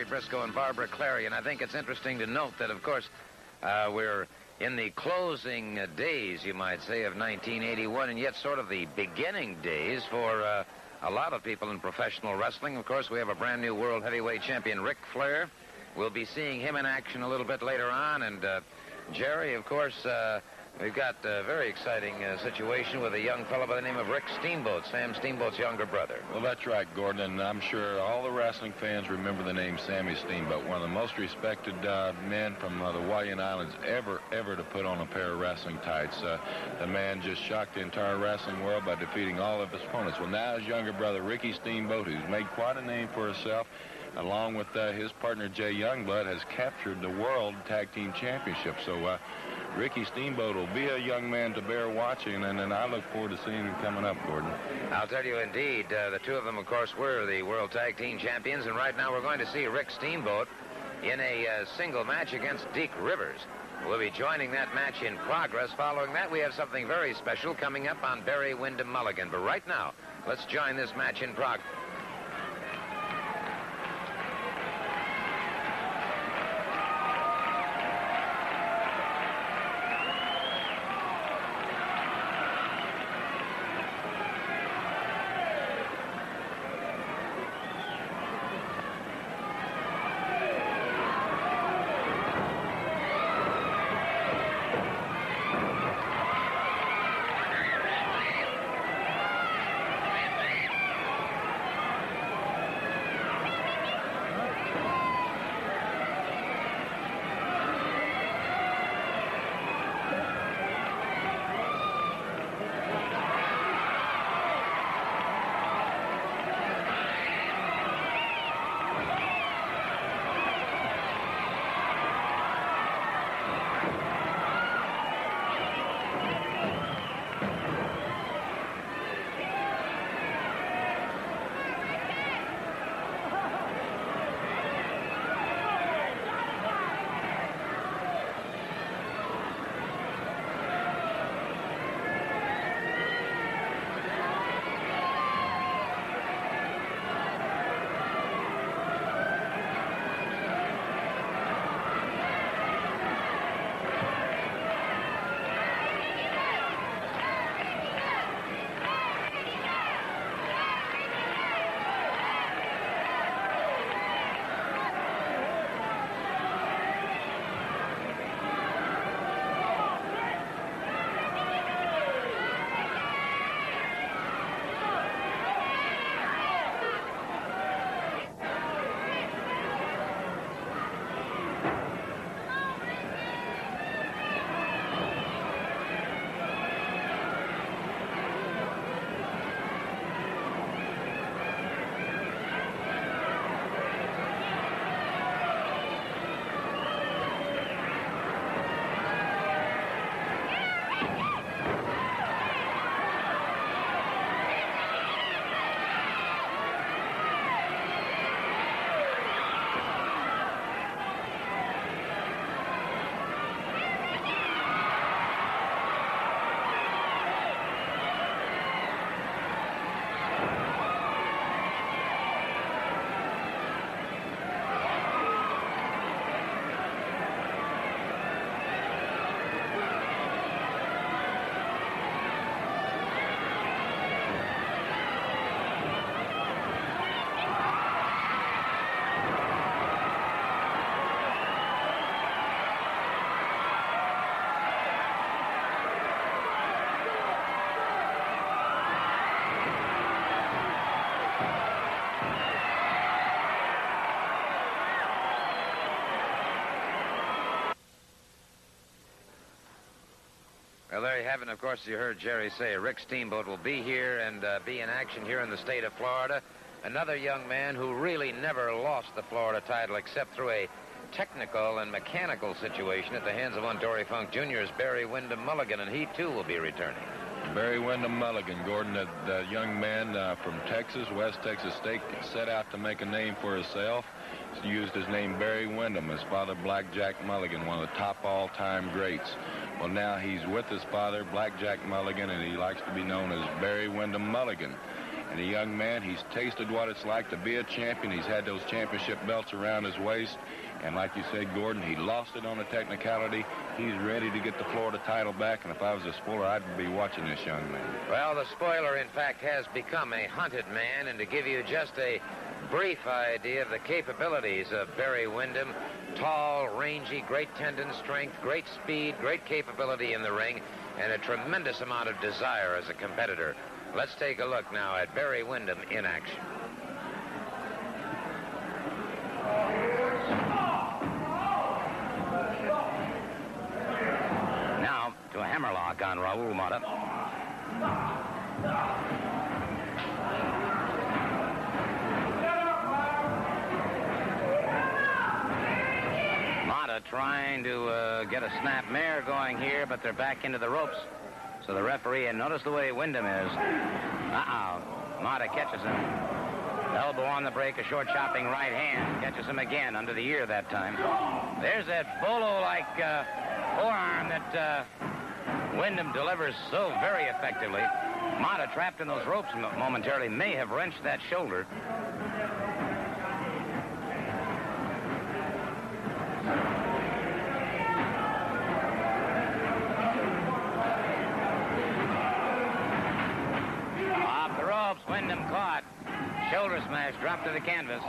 Briscoe and Barbara Clary. And I think it's interesting to note that, of course, we're in the closing days, you might say, of 1981, and yet sort of the beginning days for a lot of people in professional wrestling. Of course, we have a brand new world heavyweight champion, Ric Flair. We'll be seeing him in action a little bit later on. And Jerry, of course, we've got a very exciting situation with a young fellow by the name of Rick Steamboat, Sam Steamboat's younger brother. Well, that's right, Gordon, and I'm sure all the wrestling fans remember the name Sammy Steamboat, one of the most respected men from the Hawaiian Islands ever to put on a pair of wrestling tights. The man just shocked the entire wrestling world by defeating all of his opponents. Well, now his younger brother, Ricky Steamboat, who's made quite a name for himself, along with his partner, Jay Youngblood, has captured the World Tag Team Championship. So Ricky Steamboat will be a young man to bear watching, and then I look forward to seeing him coming up, Gordon. I'll tell you, indeed, the two of them, of course, were the World Tag Team Champions, and right now we're going to see Rick Steamboat in a single match against Deke Rivers. We'll be joining that match in progress. Following that, we have something very special coming up on Barry Windham Mulligan. But right now, let's join this match in progress. Well, there you have it. Of course, you heard Jerry say Rick Steamboat will be here and be in action here in the state of Florida. Another young man who really never lost the Florida title except through a technical and mechanical situation at the hands of one Dory Funk Jr. is Barry Windham Mulligan, and he, too, will be returning. Barry Windham Mulligan, Gordon, the young man from Texas, West Texas State, set out to make a name for himself. He used his name Barry Windham, his father Blackjack Mulligan, one of the top all-time greats. Well, now he's with his father, Blackjack Mulligan, and he likes to be known as Barry Windham Mulligan. And a young man, he's tasted what it's like to be a champion. He's had those championship belts around his waist. And like you said, Gordon, he lost it on a technicality. He's ready to get the Florida title back. And if I was a spoiler, I'd be watching this young man. Well, the spoiler, in fact, has become a hunted man. And to give you just a brief idea of the capabilities of Barry Windham, tall, rangy, great tendon strength, great speed, great capability in the ring, and a tremendous amount of desire as a competitor. Let's take a look now at Barry Windham in action. Now to a hammerlock on Raul Matta. Matta trying to get a snap mare going here, but they're back into the ropes. So the referee, and notice the way Windham is. Matta catches him. Elbow on the break, a short chopping right hand. Catches him again under the ear that time. There's that bolo-like forearm that Windham delivers so very effectively. Matta, trapped in those ropes momentarily, may have wrenched that shoulder. Windham caught. Shoulder smash, dropped to the canvas.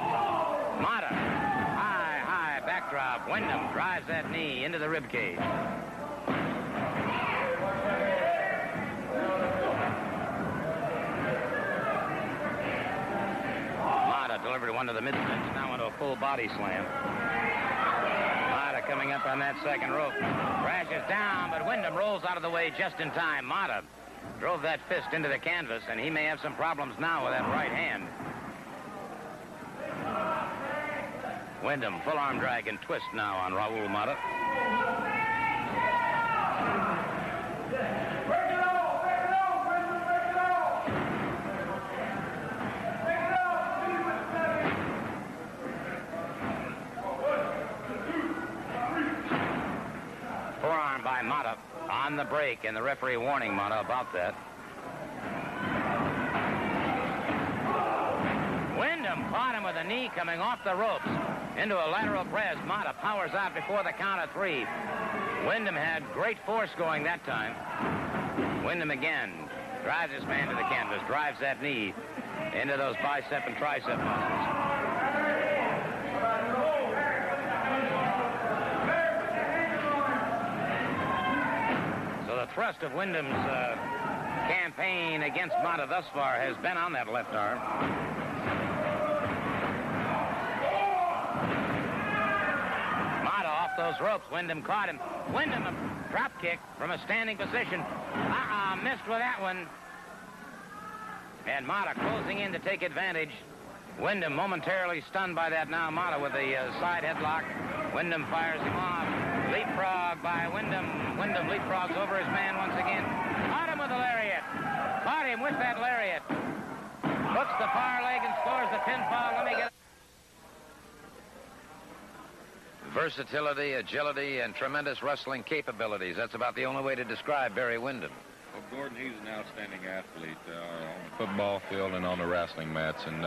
Matta, high backdrop. Windham drives that knee into the rib cage. Matta delivered one to the midsection, now into a full body slam. Matta coming up on that second rope. Crashes down, but Windham rolls out of the way just in time. Matta drove that fist into the canvas, and he may have some problems now with that right hand. Windham, full arm drag and twist now on Raul Matta. Forearm by Matta on the break, and the referee warning Matta about that. Windham caught him with a knee coming off the ropes into a lateral press. Matta powers out before the count of three. Windham had great force going that time. Windham again drives his man to the canvas, drives that knee into those bicep and tricep muscles. The thrust of Windham's campaign against Matta thus far has been on that left arm. Matta off those ropes. Windham caught him. Windham, a drop kick from a standing position. Missed with that one. And Matta closing in to take advantage. Windham momentarily stunned by that now. Matta with the side headlock. Windham fires him off. Leapfrog by Windham. Windham leapfrogs over his man once again. Caught him with a lariat. Caught him with that lariat. Hooks the far leg and scores the pinfall. Let me get... Versatility, agility, and tremendous wrestling capabilities. That's about the only way to describe Barry Windham. Well, Gordon, he's an outstanding athlete on the football field and on the wrestling mats, and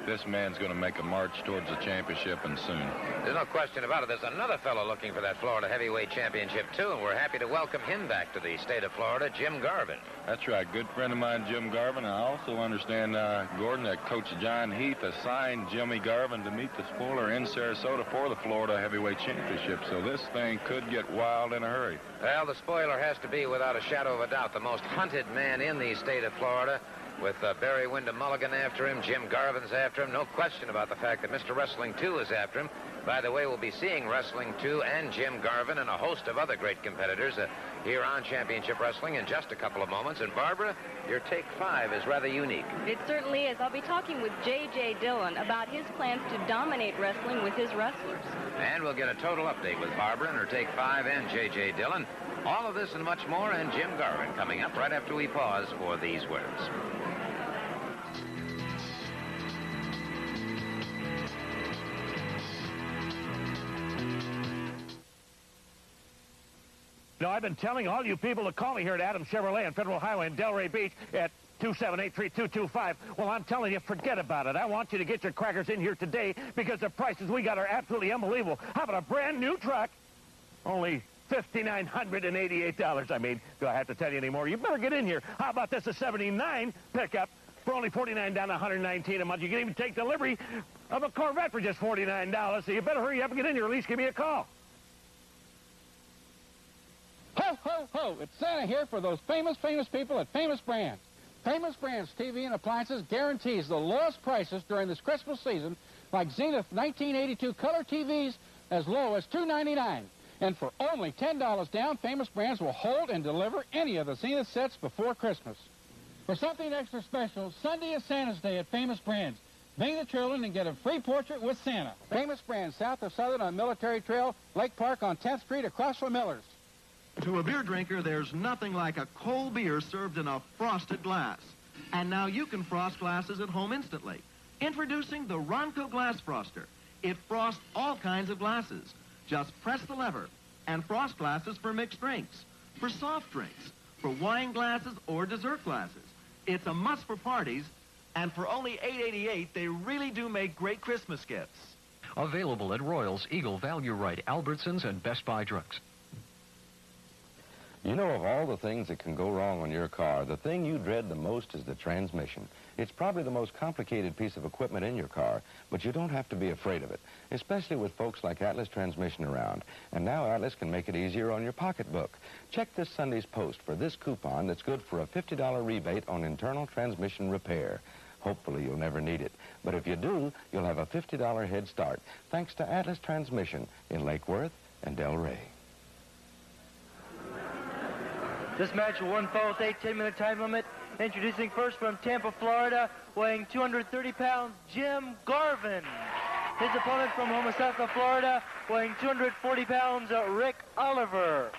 this man's going to make a march towards the championship, and soon. There's no question about it. There's another fellow looking for that Florida heavyweight championship, too, and we're happy to welcome him back to the state of Florida, Jim Garvin. That's right. Good friend of mine, Jim Garvin. I also understand, Gordon, that Coach John Heath assigned Jimmy Garvin to meet the spoiler in Sarasota for the Florida heavyweight championship, so this thing could get wild in a hurry. Well, the spoiler has to be, without a shadow of a doubt, the most hunted man in the state of Florida, with Barry Windham Mulligan after him, Jim Garvin's after him. No question about the fact that Mr. Wrestling 2 is after him. By the way, we'll be seeing Wrestling 2 and Jim Garvin and a host of other great competitors here on Championship Wrestling in just a couple of moments. And Barbara, your Take 5 is rather unique. It certainly is. I'll be talking with J.J. Dillon about his plans to dominate wrestling with his wrestlers. And we'll get a total update with Barbara and her Take 5 and J.J. Dillon. All of this and much more, and Jim Garvin coming up right after we pause for these words. No, I've been telling all you people to call me here at Adams Chevrolet on Federal Highway in Delray Beach at 278-3225. Well, I'm telling you, forget about it. I want you to get your crackers in here today because the prices we got are absolutely unbelievable. How about a brand new truck? Only $5,988. I mean, do I have to tell you anymore? You better get in here. How about this, a 79 pickup for only $49 down to $119 a month? You can even take delivery of a Corvette for just $49. So you better hurry up and get in here. At least give me a call. Ho, ho, ho! It's Santa here for those famous people at Famous Brands. Famous Brands TV and appliances guarantees the lowest prices during this Christmas season, like Zenith 1982 color TVs as low as $299. And for only $10 down, Famous Brands will hold and deliver any of the Zenith sets before Christmas. For something extra special, Sunday is Santa's Day at Famous Brands. Bring the children and get a free portrait with Santa. Famous Brands, south of Southern on Military Trail, Lake Park on 10th Street, across from Miller's. To a beer drinker, there's nothing like a cold beer served in a frosted glass. And now you can frost glasses at home instantly. Introducing the Ronco Glass Froster. It frosts all kinds of glasses. Just press the lever and frost glasses for mixed drinks, for soft drinks, for wine glasses or dessert glasses. It's a must for parties, and for only $8.88, they really do make great Christmas gifts. Available at Royals, Eagle, Value Right, Albertsons, and Best Buy Drugs. You know, of all the things that can go wrong on your car, the thing you dread the most is the transmission. It's probably the most complicated piece of equipment in your car, but you don't have to be afraid of it, especially with folks like Atlas Transmission around. And now Atlas can make it easier on your pocketbook. Check this Sunday's Post for this coupon that's good for a $50 rebate on internal transmission repair. Hopefully you'll never need it, but if you do, you'll have a $50 head start, thanks to Atlas Transmission in Lake Worth and Delray. This match will one fall with a 10-minute time limit. Introducing first from Tampa, Florida, weighing 230 pounds, Jim Garvin. His opponent from Homosassa, Florida, weighing 240 pounds, Rick Oliver.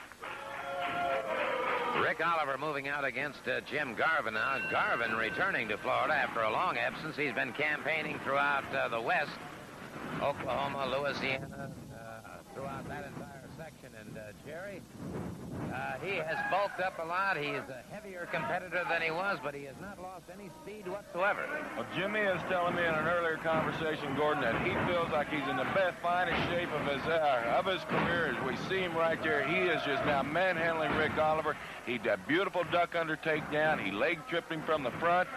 Rick Oliver moving out against Jim Garvin now. Garvin returning to Florida after a long absence. He's been campaigning throughout the West, Oklahoma, Louisiana, throughout that entire section. And Jerry, he has bulked up a lot. He is a heavier competitor than he was, but he has not lost any speed whatsoever. Well, Jimmy is telling me in an earlier conversation, Gordon, that he feels like he's in the best, finest shape of his career. As we see him right there, he is just now manhandling Rick Oliver. He did a beautiful duck under takedown. He leg tripped him from the front,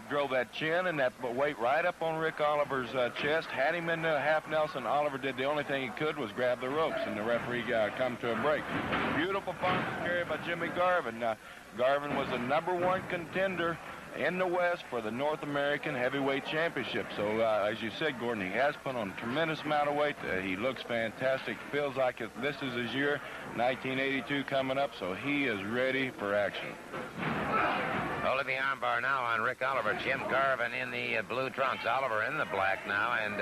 drove that chin and that weight right up on Rick Oliver's chest, had him into a half Nelson. Oliver did the only thing he could was grab the ropes, and the referee come to a break. Beautiful punch carried by Jimmy Garvin. Garvin was the #1 contender in the West for the North American Heavyweight Championship. So, as you said, Gordon, he has put on a tremendous amount of weight. He looks fantastic. Feels like this is his year, 1982 coming up, so he is ready for action. Holding the armbar now on Rick Oliver. Jim Garvin in the blue trunks. Oliver in the black now, and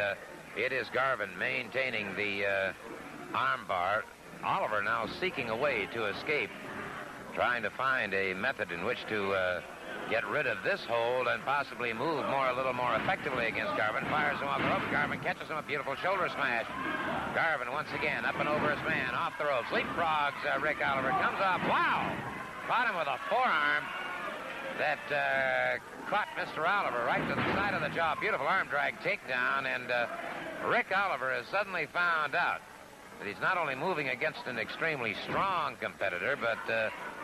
it is Garvin maintaining the armbar. Oliver now seeking a way to escape, trying to find a method in which to get rid of this hold and possibly move a little more effectively against Garvin. Fires him off the ropes. Garvin catches him, a beautiful shoulder smash. Garvin once again up and over his man, off the ropes, leapfrogs Rick Oliver, comes up. Wow! Caught him with a forearm that caught Mr. Oliver right to the side of the jaw. Beautiful arm drag takedown, and Rick Oliver has suddenly found out that he's not only moving against an extremely strong competitor, but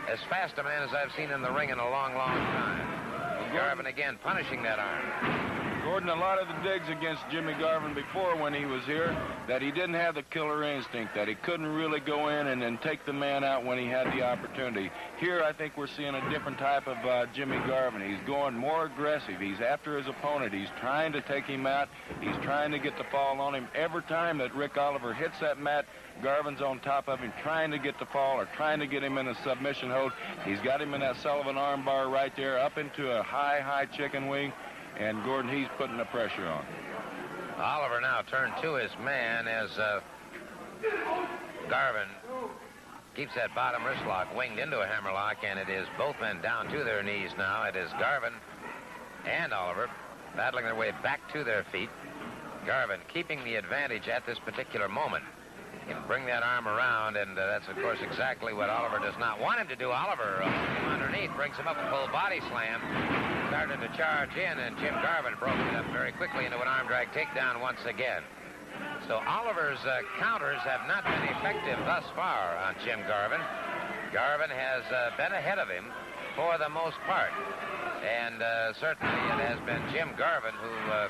as fast a man as I've seen in the ring in a long, long time. Garvin again punishing that arm. Gordon, a lot of the digs against Jimmy Garvin before when he was here, that he didn't have the killer instinct, that he couldn't really go in and then take the man out when he had the opportunity. Here, I think we're seeing a different type of Jimmy Garvin. He's going more aggressive. He's after his opponent. He's trying to take him out. He's trying to get the fall on him. Every time that Rick Oliver hits that mat, Garvin's on top of him, trying to get the fall or trying to get him in a submission hold. He's got him in that Sullivan arm bar right there, up into a high chicken wing. And Gordon, he's putting the pressure on. Oliver now turned to his man as Garvin keeps that bottom wrist lock winged into a hammerlock, and it is both men down to their knees now. It is Garvin and Oliver battling their way back to their feet. Garvin keeping the advantage at this particular moment. He can bring that arm around, and that's, of course, exactly what Oliver does not want him to do. Oliver under underneath, brings him up a full body slam. Started to charge in, and Jim Garvin broke it up very quickly into an arm drag takedown once again. So Oliver's counters have not been effective thus far on Jim Garvin. Garvin has been ahead of him for the most part. And certainly it has been Jim Garvin who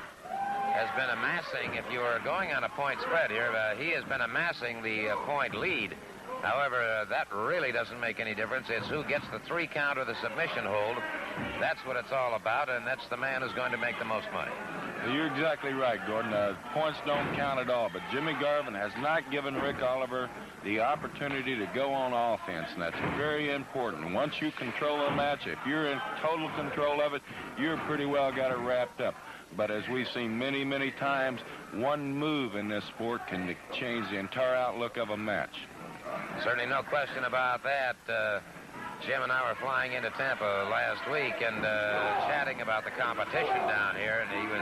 has been amassing, if you are going on a point spread here, he has been amassing the point lead. However, that really doesn't make any difference. It's who gets the 3 count or the submission hold. That's what it's all about, and that's the man who's going to make the most money. You're exactly right, Gordon. Points don't count at all, but Jimmy Garvin has not given Rick Oliver the opportunity to go on offense, and that's very important. Once you control a match, if you're in total control of it, you're pretty well got it wrapped up. But as we've seen many, many times, one move in this sport can change the entire outlook of a match. Certainly no question about that. Jim and I were flying into Tampa last week and chatting about the competition down here, and he was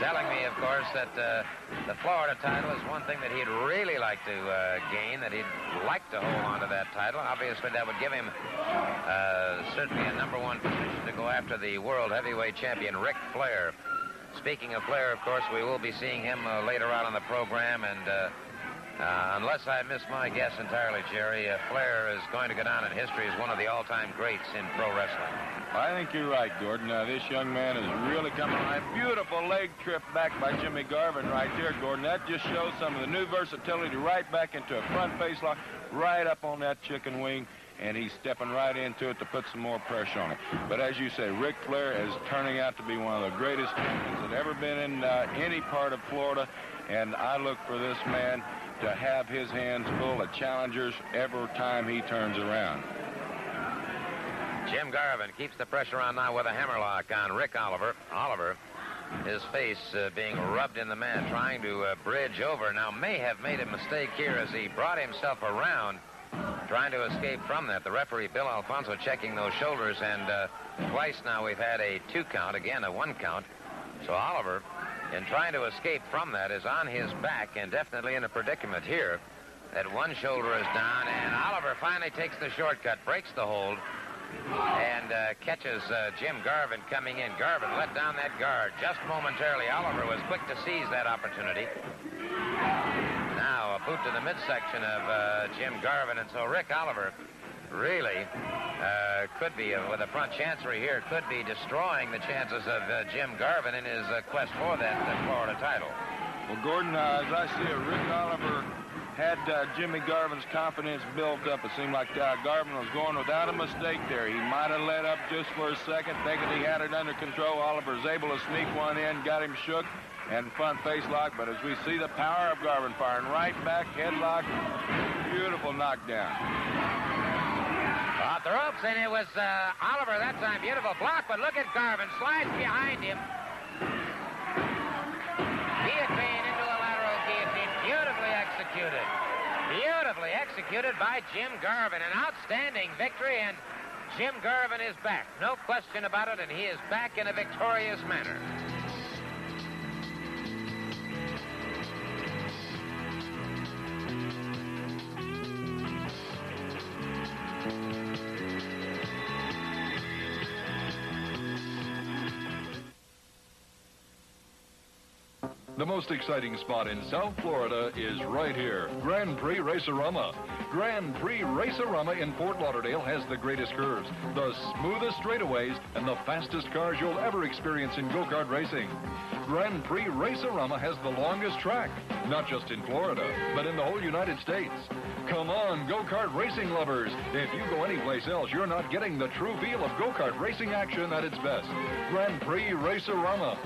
telling me, of course, that the Florida title is one thing that he'd really like to gain, that he'd like to hold on to that title. Obviously, that would give him certainly a #1 position to go after the world heavyweight champion, Ric Flair. Speaking of Flair, of course, we will be seeing him later on in the program, and unless I miss my guess entirely, Jerry, Flair is going to go down in history as one of the all-time greats in pro wrestling. I think you're right, Gordon. This young man is really coming on. A beautiful leg trip back by Jimmy Garvin right there, Gordon. That just shows some of the new versatility right back into a front face lock, right up on that chicken wing, and he's stepping right into it to put some more pressure on it. But as you say, Ric Flair is turning out to be one of the greatest champions that ever been in any part of Florida, and I look for this man to have his hands full of challengers every time he turns around. Jim Garvin keeps the pressure on now with a hammerlock on Rick Oliver. Oliver, his face being rubbed in the mat, trying to bridge over. Now may have made a mistake here as he brought himself around, trying to escape from that. The referee, Bill Alfonso, checking those shoulders, and twice now we've had a 2 count, again a 1 count. So Oliver, in trying to escape from that, is on his back and definitely in a predicament here. That one shoulder is down, and Oliver finally takes the shortcut, breaks the hold, and catches Jim Garvin coming in. Garvin let down that guard just momentarily. Oliver was quick to seize that opportunity. Now a boot to the midsection of Jim Garvin, and so Rick Oliver really could be, with a front chancery here, could be destroying the chances of Jim Garvin in his quest for that Florida title. Well, Gordon, as I see it, Rick Oliver had Jimmy Garvin's confidence built up. It seemed like Garvin was going without a mistake there. He might have let up just for a second, thinking he had it under control. Oliver's able to sneak one in, got him shook, and front face lock. But as we see the power of Garvin firing right back, headlock, beautiful knockdown. Off the ropes, and it was Oliver that time. Beautiful block, but look at Garvin. Slides behind him. Guillotine into a lateral guillotine. Beautifully executed. Beautifully executed by Jim Garvin. An outstanding victory, and Jim Garvin is back. No question about it, and he is back in a victorious manner. The most exciting spot in South Florida is right here, Grand Prix Racerama. Grand Prix Racerama in Fort Lauderdale has the greatest curves, the smoothest straightaways, and the fastest cars you'll ever experience in go-kart racing. Grand Prix Racerama has the longest track, not just in Florida, but in the whole United States. Come on, go-kart racing lovers. If you go anyplace else, you're not getting the true feel of go-kart racing action at its best. Grand Prix Racerama.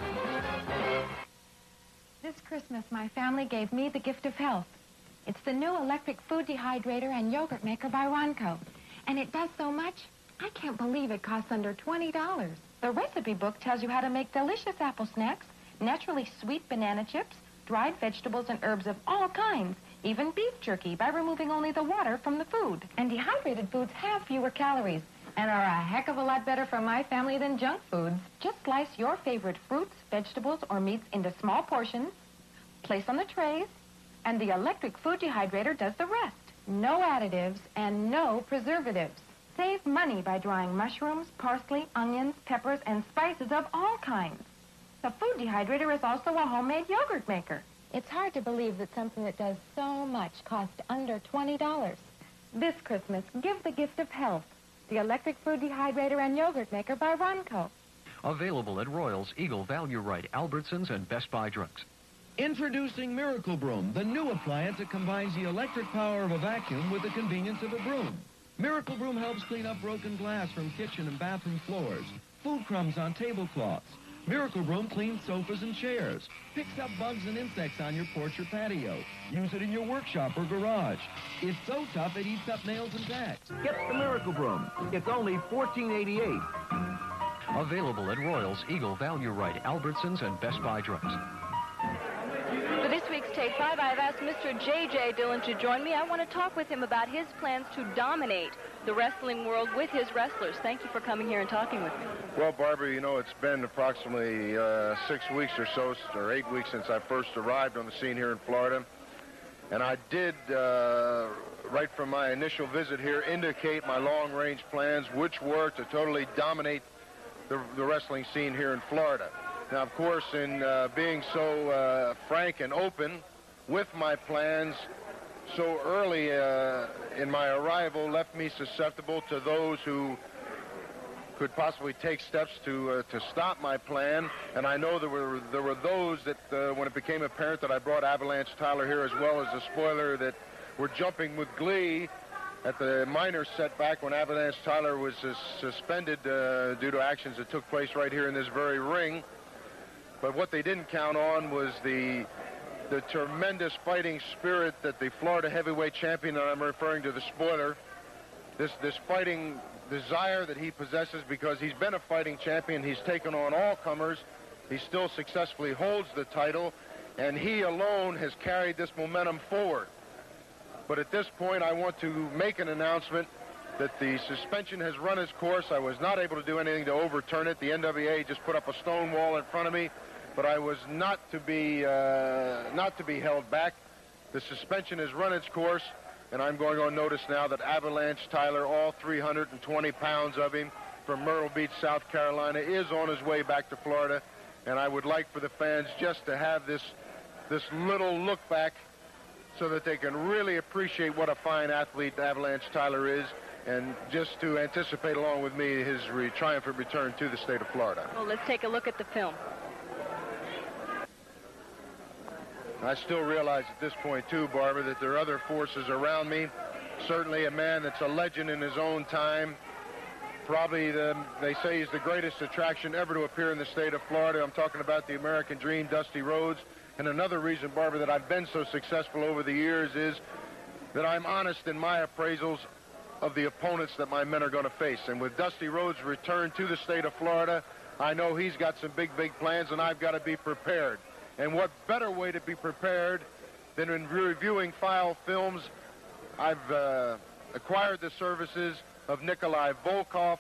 This Christmas, my family gave me the gift of health. It's the new electric food dehydrator and yogurt maker by Ronco. And it does so much, I can't believe it costs under $20. The recipe book tells you how to make delicious apple snacks, naturally sweet banana chips, dried vegetables and herbs of all kinds, even beef jerky, by removing only the water from the food. And dehydrated foods have fewer calories and are a heck of a lot better for my family than junk foods. Just slice your favorite fruits, vegetables, or meats into small portions, place on the trays, and the electric food dehydrator does the rest. No additives and no preservatives. Save money by drying mushrooms, parsley, onions, peppers, and spices of all kinds. The food dehydrator is also a homemade yogurt maker. It's hard to believe that something that does so much costs under $20. This Christmas, give the gift of health. The electric food dehydrator and yogurt maker by Ronco. Available at Royals, Eagle, Value Right, Albertsons, and Best Buy Drugs. Introducing Miracle Broom, the new appliance that combines the electric power of a vacuum with the convenience of a broom. Miracle Broom helps clean up broken glass from kitchen and bathroom floors, food crumbs on tablecloths. Miracle Broom cleans sofas and chairs, picks up bugs and insects on your porch or patio. Use it in your workshop or garage. It's so tough it eats up nails and tacks. Get the Miracle Broom. It's only $14.88. Available at Royals, Eagle, Value Right, Albertsons, and Best Buy Drugs. For this week's Take 5, I've asked Mr. J.J. Dillon to join me. I want to talk with him about his plans to dominate the wrestling world with his wrestlers. Thank you for coming here and talking with me. Well, Barbara, you know, it's been approximately 6 weeks or so, or 8 weeks since I first arrived on the scene here in Florida. And I did, right from my initial visit here, indicate my long-range plans, which were to totally dominate the wrestling scene here in Florida. Now, of course, in being so frank and open with my plans so early in my arrival left me susceptible to those who could possibly take steps to stop my plan. And I know there were those that, when it became apparent that I brought Avalanche Tyler here as well as the spoiler, that were jumping with glee at the minor setback when Avalanche Tyler was suspended due to actions that took place right here in this very ring. But what they didn't count on was the tremendous fighting spirit that the Florida heavyweight champion, and I'm referring to the spoiler, this fighting desire that he possesses, because he's been a fighting champion. He's taken on all comers. He still successfully holds the title, and he alone has carried this momentum forward. But at this point, I want to make an announcement that the suspension has run its course. I was not able to do anything to overturn it. The NWA just put up a stone wall in front of me, but I was not to be held back. The suspension has run its course, and I'm going on notice now that Avalanche Tyler, all 320 pounds of him, from Myrtle Beach, South Carolina, is on his way back to Florida. And I would like for the fans just to have this little look back so that they can really appreciate what a fine athlete Avalanche Tyler is, and just to anticipate along with me his triumphant return to the state of Florida. Well, let's take a look at the film. I still realize at this point, too, Barbara, that there are other forces around me. Certainly a man that's a legend in his own time. Probably, they say he's the greatest attraction ever to appear in the state of Florida. I'm talking about the American Dream, Dusty Rhodes. And another reason, Barbara, that I've been so successful over the years is that I'm honest in my appraisals of the opponents that my men are going to face. And with Dusty Rhodes' return to the state of Florida, I know he's got some big plans, and I've got to be prepared. And what better way to be prepared than in reviewing file films? I've acquired the services of Nikolai Volkoff,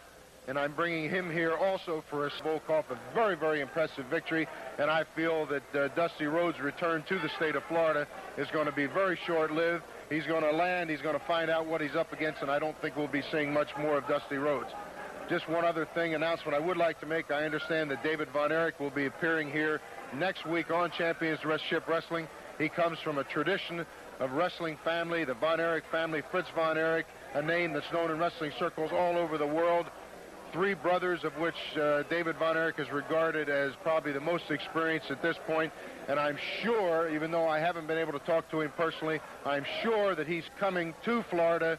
and I'm bringing him here also for a Volkoff, a very, very impressive victory. And I feel that Dusty Rhodes' return to the state of Florida is going to be very short-lived. He's going to land, he's going to find out what he's up against, and I don't think we'll be seeing much more of Dusty Rhodes. Just one other announcement I would like to make. I understand that David Von Erich will be appearing here next week on Championship Wrestling. He comes from a tradition of wrestling family, the Von Erich family, Fritz Von Erich, a name that's known in wrestling circles all over the world. 3 brothers, of which David Von Erich is regarded as probably the most experienced at this point. And I'm sure, even though I haven't been able to talk to him personally, I'm sure that he's coming to Florida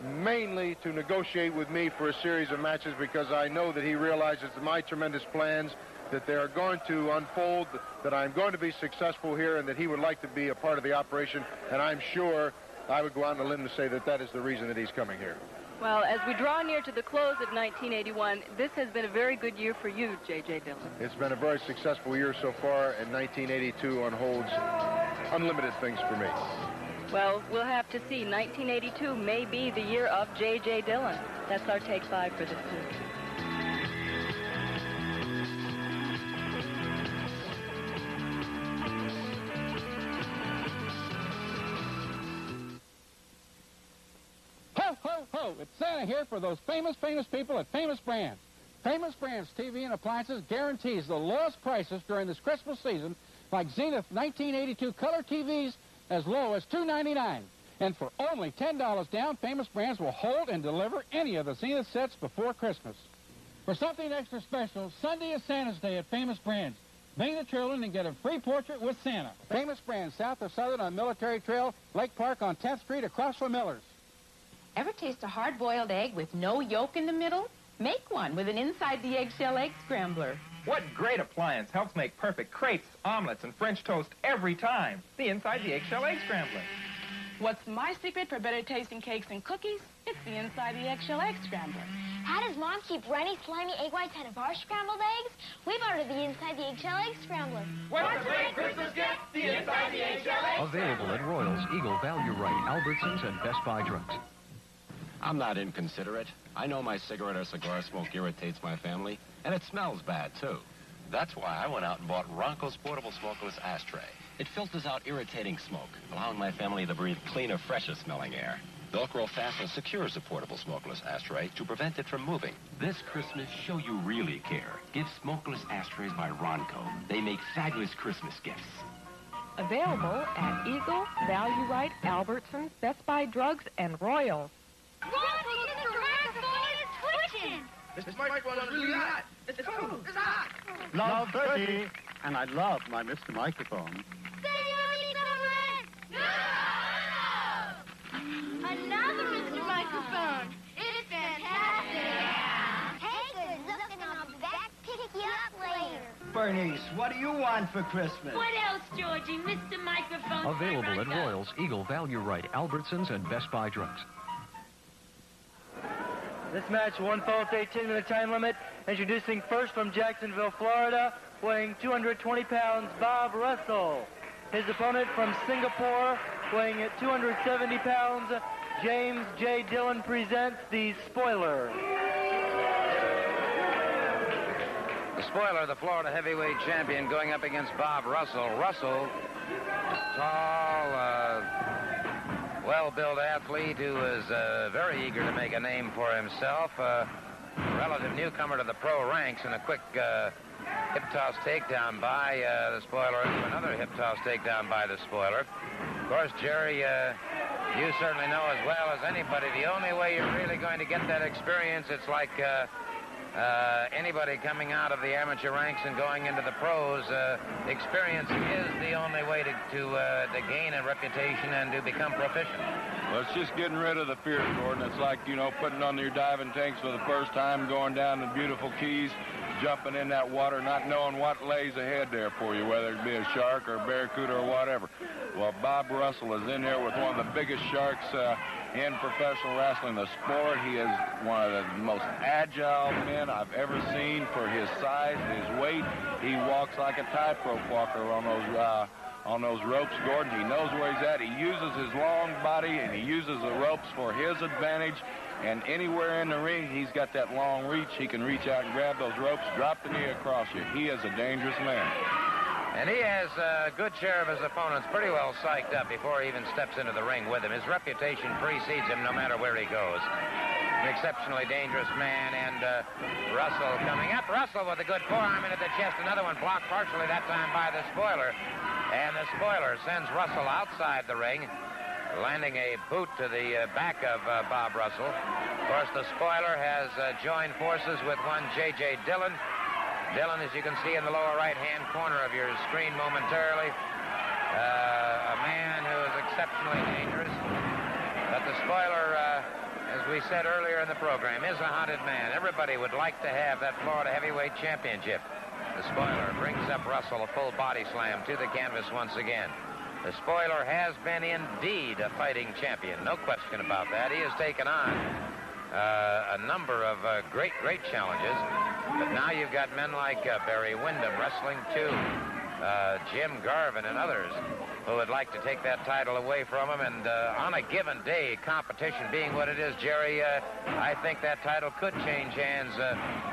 mainly to negotiate with me for a series of matches, because I know that he realizes my tremendous plans, that they are going to unfold, that I'm going to be successful here, and that he would like to be a part of the operation. And I'm sure I would go out on a limb to say that that is the reason that he's coming here. Well, as we draw near to the close of 1981, this has been a very good year for you, J.J. Dillon. It's been a very successful year so far, and 1982 unholds unlimited things for me. Well, we'll have to see. 1982 may be the year of J.J. Dillon. That's our Take 5 for this week. Ho, ho, ho! It's Santa Santa here for those famous people at Famous Brands. Famous Brands TV and appliances guarantees the lowest prices during this Christmas season, like Zenith 1982 color TVs as low as $2.99. And for only $10 down, Famous Brands will hold and deliver any of the Zenith sets before Christmas. For something extra special, Sunday is Santa's Day at Famous Brands. Bring the children and get a free portrait with Santa. Famous Brands, south of Southern on Military Trail, Lake Park on 10th Street, across from Miller's. Ever taste a hard-boiled egg with no yolk in the middle? Make one with an inside-the-eggshell egg scrambler. What great appliance helps make perfect crepes, omelets, and French toast every time? The inside-the-eggshell egg scrambler. What's my secret for better tasting cakes and cookies? It's the inside-the-eggshell egg scrambler. How does Mom keep runny, slimy egg whites out of our scrambled eggs? We've ordered the inside-the-eggshell egg scrambler. What's a great Christmas gift? The inside-the-eggshell egg Available at Royals, Eagle, Value Right, Albertsons, and Best Buy Drugs. I'm not inconsiderate. I know my cigarette or cigar smoke irritates my family, and it smells bad, too. That's why I went out and bought Ronco's portable smokeless ashtray. It filters out irritating smoke, allowing my family to breathe cleaner, fresher-smelling air. Velcro fastens secures the portable smokeless ashtray to prevent it from moving. This Christmas, show you really care. Give smokeless ashtrays by Ronco. They make fabulous Christmas gifts. Available at Eagle, Value Right, Albertsons, Best Buy Drugs, and Royals. This microphone is really hot. It's cool. It's hot. Love 30, and I love my Mr. Microphone. Another Mr. Microphone. It's fantastic. Hey, good looking. I'll be back to pick you up later. Bernice, what do you want for Christmas? What else, Georgie? Mr. Microphone. Available at Royals, Eagle, Value Right, Albertsons, and Best Buy Drugs. This match, one fall, 10-minute time limit. Introducing first from Jacksonville, Florida, weighing 220 pounds, Bob Russell. His opponent from Singapore, weighing at 270 pounds, James J. Dillon presents the Spoiler. The Spoiler, the Florida heavyweight champion, going up against Bob Russell. Russell, tall, well-built athlete who is very eager to make a name for himself. A relative newcomer to the pro ranks, and a quick hip toss takedown by the Spoiler into another hip toss takedown by the Spoiler. Of course, Jerry, you certainly know as well as anybody, the only way you're really going to get that experience, it's like anybody coming out of the amateur ranks and going into the pros, experience is the only way to gain a reputation and to become proficient. Well, it's just getting rid of the fear, Gordon. It's like, you know, putting on your diving tanks for the first time, going down the beautiful Keys, jumping in that water, not knowing what lays ahead there for you, whether it be a shark or a barracuda or whatever. Well, Bob Russell is in there with one of the biggest sharks in professional wrestling, the sport. He is one of the most agile men I've ever seen for his size and his weight. He walks like a tightrope walker on those ropes, Gordon. He knows where he's at. He uses his long body, and he uses the ropes for his advantage. And anywhere in the ring, he's got that long reach. He can reach out and grab those ropes, drop the knee across you. He is a dangerous man. And he has a good share of his opponents pretty well psyched up before he even steps into the ring with him. His reputation precedes him no matter where he goes. An exceptionally dangerous man, and Russell coming up. Russell with a good forearm into the chest. Another one blocked partially that time by the Spoiler. And the Spoiler sends Russell outside the ring, landing a boot to the back of Bob Russell. Of course, the Spoiler has joined forces with one J.J. Dillon. Dillon, as you can see in the lower right-hand corner of your screen momentarily, a man who is exceptionally dangerous. But the Spoiler, as we said earlier in the program, is a hunted man. Everybody would like to have that Florida heavyweight championship. The Spoiler brings up Russell, a full body slam to the canvas once again. The Spoiler has been indeed a fighting champion, no question about that. He has taken on a number of great challenges. But now you've got men like Barry Windham wrestling too, Jim Garvin and others who would like to take that title away from him. And on a given day, competition being what it is, Jerry, I think that title could change hands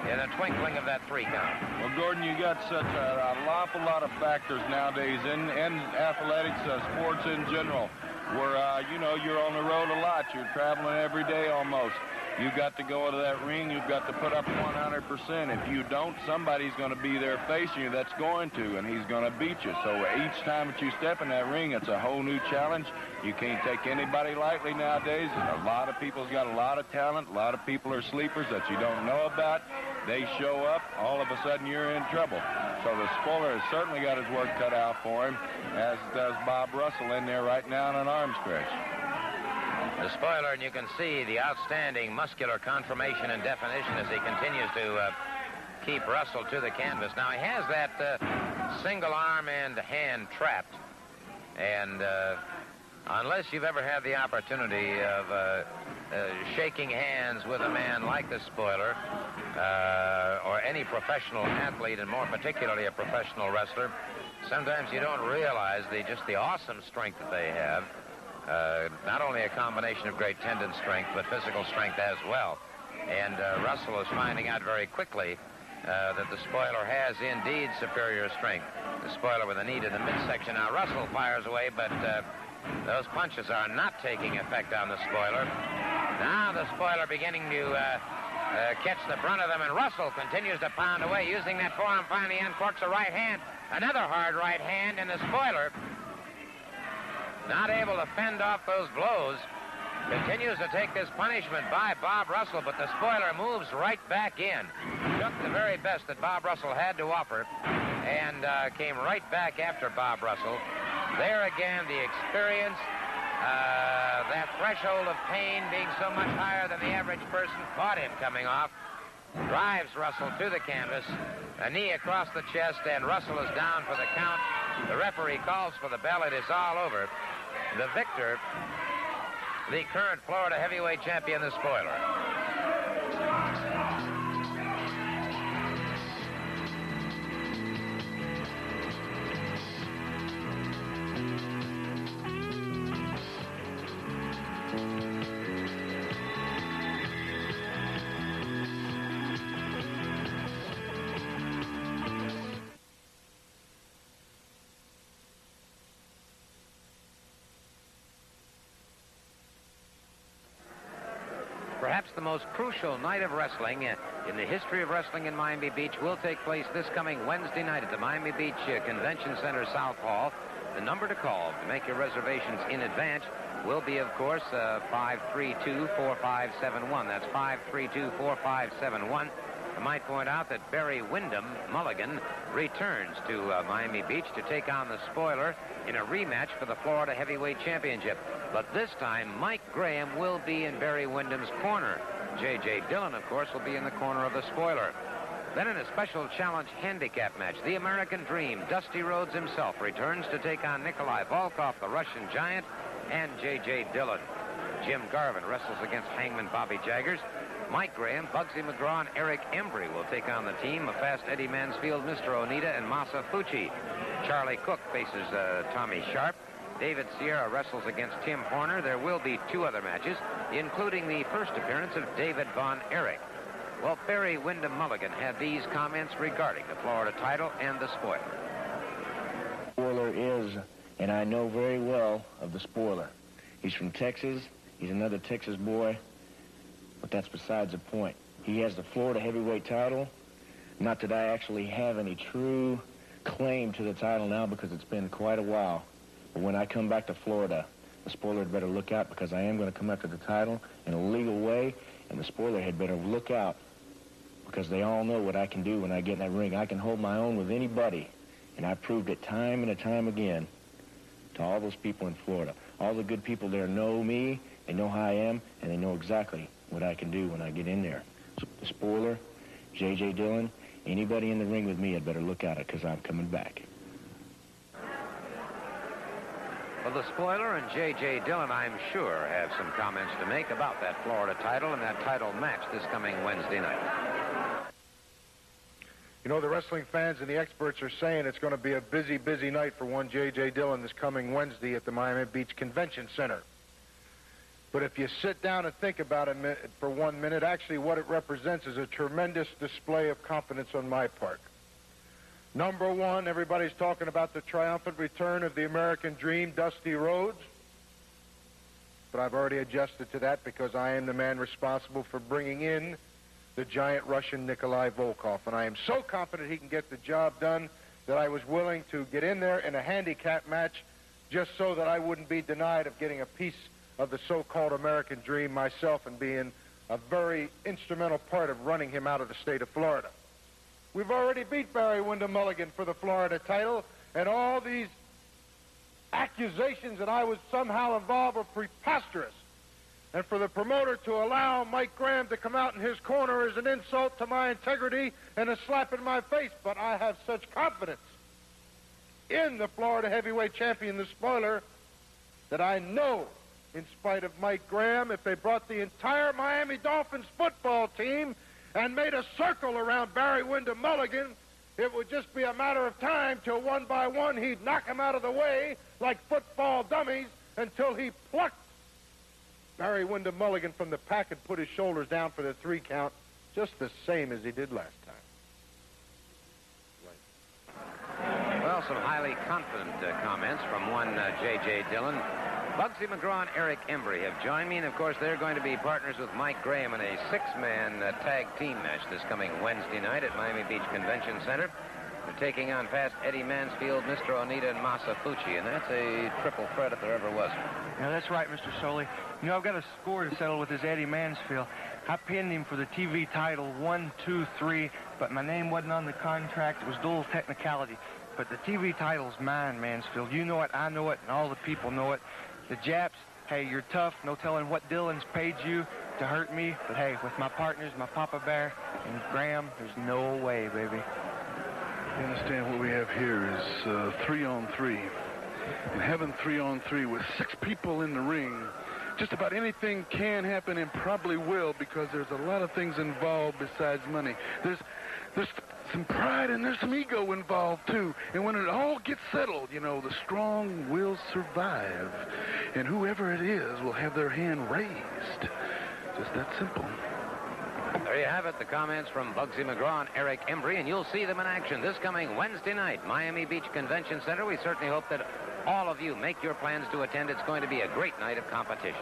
in a twinkling of that 3 count. Well, Gordon, you got such an awful lot of factors nowadays in athletics, sports in general, where, you know, you're on the road a lot. You're traveling every day almost. You've got to go into that ring. You've got to put up 100%. If you don't, somebody's going to be there facing you that's going to, and he's going to beat you. So each time that you step in that ring, it's a whole new challenge. You can't take anybody lightly nowadays. A lot of people's got a lot of talent. A lot of people are sleepers that you don't know about. They show up, all of a sudden you're in trouble. So the spoiler has certainly got his work cut out for him, as does Bob Russell in there right now on an arm stretch. The spoiler, and you can see the outstanding muscular conformation and definition as he continues to keep Russell to the canvas. Now, he has that single arm and hand trapped, and unless you've ever had the opportunity of shaking hands with a man like the spoiler, or any professional athlete, and more particularly a professional wrestler, sometimes you don't realize just the awesome strength that they have. Not only a combination of great tendon strength, but physical strength as well. And Russell is finding out very quickly that the spoiler has indeed superior strength. The spoiler with a knee to the midsection. Now, Russell fires away, but those punches are not taking effect on the spoiler. Now the spoiler beginning to catch the brunt of them, and Russell continues to pound away, using that forearm, finally uncorks a right hand. Another hard right hand, and the spoiler, not able to fend off those blows, continues to take this punishment by Bob Russell, but the spoiler moves right back in. Took the very best that Bob Russell had to offer, and came right back after Bob Russell. There again, the experience, that threshold of pain being so much higher than the average person, caught him coming off, drives Russell to the canvas, a knee across the chest, and Russell is down for the count. The referee calls for the bell. It is all over. The victor, the current Florida heavyweight champion, the spoiler. Perhaps the most crucial night of wrestling in the history of wrestling in Miami Beach will take place this coming Wednesday night at the Miami Beach Convention Center South Hall. The number to call to make your reservations in advance will be, of course, 532-4571. That's 532-4571. I might point out that Barry Windham, Mulligan, returns to Miami Beach to take on the spoiler in a rematch for the Florida Heavyweight Championship. But this time, Mike Graham will be in Barry Windham's corner. J.J. Dillon, of course, will be in the corner of the spoiler. Then in a special challenge handicap match, the American Dream, Dusty Rhodes himself, returns to take on Nikolai Volkoff, the Russian Giant, and J.J. Dillon. Jim Garvin wrestles against Hangman Bobby Jaggers. Mike Graham, Bugsy McGraw, and Eric Embry will take on the team of Fast Eddie Mansfield, Mr. Onita, and Masa Fuchi. Charlie Cook faces Tommy Sharp. David Sierra wrestles against Tim Horner. There will be two other matches, including the first appearance of David Von Erich. Well, Barry Windham Mulligan had these comments regarding the Florida title and the spoiler. Spoiler is, and I know very well of the spoiler. He's from Texas. He's another Texas boy. But that's besides the point. He has the Florida heavyweight title. Not that I actually have any true claim to the title now, because it's been quite a while. But when I come back to Florida, the spoiler had better look out, because I am going to come after the title in a legal way, and the spoiler had better look out, because they all know what I can do when I get in that ring. I can hold my own with anybody, and I proved it time and time again to all those people in Florida. All the good people there know me, they know how I am, and they know exactly what I can do when I get in there. So the spoiler, J.J. Dillon, anybody in the ring with me had better look at it, because I'm coming back. Well, the spoiler and J.J. Dillon, I'm sure, have some comments to make about that Florida title and that title match this coming Wednesday night. You know, the wrestling fans and the experts are saying it's going to be a busy, busy night for one J.J. Dillon this coming Wednesday at the Miami Beach Convention Center. But if you sit down and think about it for 1 minute, actually what it represents is a tremendous display of confidence on my part. Number one, everybody's talking about the triumphant return of the American Dream, Dusty Rhodes. but I've already adjusted to that because I am the man responsible for bringing in the giant Russian Nikolai Volkoff, and I am so confident he can get the job done that I was willing to get in there in a handicap match just so that I wouldn't be denied of getting a piece of the so-called American dream myself and being a very instrumental part of running him out of the state of Florida. We've already beat Barry Windham Mulligan for the Florida title, and all these accusations that I was somehow involved are preposterous. And for the promoter to allow Mike Graham to come out in his corner is an insult to my integrity and a slap in my face. But I have such confidence in the Florida heavyweight champion, the spoiler, that I know, in spite of Mike Graham, if they brought the entire Miami Dolphins football team and made a circle around Barry Windham Mulligan, it would just be a matter of time till one by one he'd knock them out of the way like football dummies until he plucked Barry Windham Mulligan from the pack and put his shoulders down for the 3 count, just the same as he did last time. Well, some highly confident comments from one J.J. Dillon. Bugsy, McGraw, and Eric Embry have joined me, and of course they're going to be partners with Mike Graham in a 6-man tag team match this coming Wednesday night at Miami Beach Convention Center. They're taking on Fast Eddie Mansfield, Mr. Onita, and Masa Fuchi, and that's a triple threat if there ever was. Yeah, that's right, Mr. Soley. You know, I've got a score to settle with this Eddie Mansfield. I pinned him for the TV title 1, 2, 3, but my name wasn't on the contract. It was dual technicality. But the TV title's mine, Mansfield. You know it, I know it, and all the people know it. The Japs, hey, you're tough. No telling what Dillon's paid you to hurt me. But, hey, with my partners, my Papa Bear and Graham, there's no way, baby. You understand what we have here is 3-on-3. And having 3-on-3 with 6 people in the ring, just about anything can happen and probably will, because there's a lot of things involved besides money. There's some pride and there's some ego involved too. And when it all gets settled, you know, the strong will survive. And whoever it is will have their hand raised. Just that simple. There you have it, the comments from Bugsy McGraw and Eric Embry, and you'll see them in action this coming Wednesday night, Miami Beach Convention Center. We certainly hope that all of you make your plans to attend. It's going to be a great night of competition.